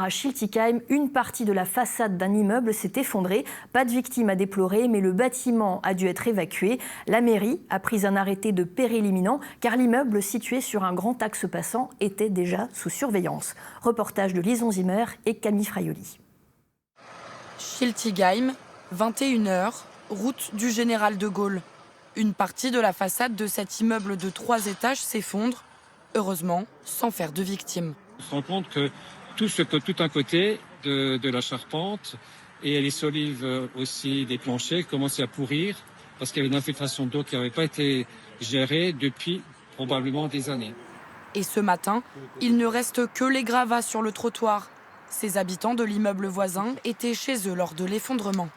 À Schiltigheim, une partie de la façade d'un immeuble s'est effondrée. Pas de victimes à déplorer, mais le bâtiment a dû être évacué. La mairie a pris un arrêté de péril imminent car l'immeuble situé sur un grand axe passant était déjà sous surveillance. Reportage de Lison Zimmer et Camille Fraioli. Schiltigheim, 21h, route du Général de Gaulle. Une partie de la façade de cet immeuble de 3 étages s'effondre, heureusement sans faire de victimes. On se rend compte que tout un côté de la charpente et les solives aussi des planchers commençaient à pourrir parce qu'il y avait une infiltration d'eau qui n'avait pas été gérée depuis probablement des années. Et ce matin, il ne reste que les gravats sur le trottoir. Ces habitants de l'immeuble voisin étaient chez eux lors de l'effondrement.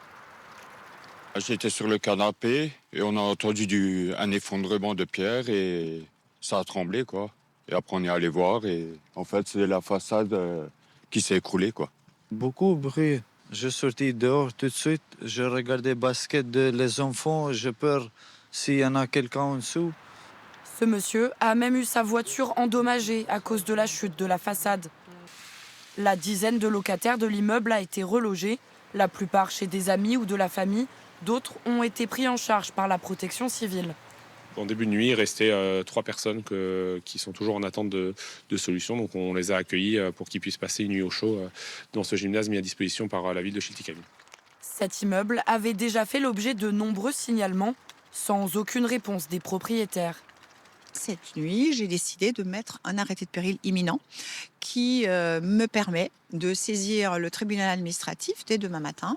J'étais sur le canapé et on a entendu un effondrement de pierre et ça a tremblé, quoi. Et après on est allé voir et en fait c'est la façade qui s'est écroulée, quoi. Beaucoup de bruit. Je sortis dehors tout de suite. Je regardais basket les enfants. J'ai peur s'il y en a quelqu'un en dessous. Ce monsieur a même eu sa voiture endommagée à cause de la chute de la façade. La dizaine de locataires de l'immeuble a été relogée, la plupart chez des amis ou de la famille. D'autres ont été pris en charge par la protection civile. En début de nuit, il restait 3 personnes qui sont toujours en attente de solutions. Donc on les a accueillis pour qu'ils puissent passer une nuit au chaud dans ce gymnase mis à disposition par la ville de Schiltigheim. Cet immeuble avait déjà fait l'objet de nombreux signalements, sans aucune réponse des propriétaires. Cette nuit, j'ai décidé de mettre un arrêté de péril imminent qui me permet de saisir le tribunal administratif dès demain matin,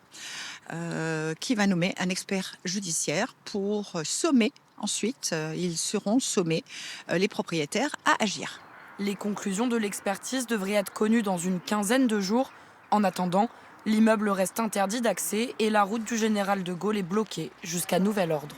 qui va nommer un expert judiciaire pour sommer. Ensuite, ils seront sommés, les propriétaires, à agir. Les conclusions de l'expertise devraient être connues dans une quinzaine de jours. En attendant, l'immeuble reste interdit d'accès et la route du Général de Gaulle est bloquée jusqu'à nouvel ordre.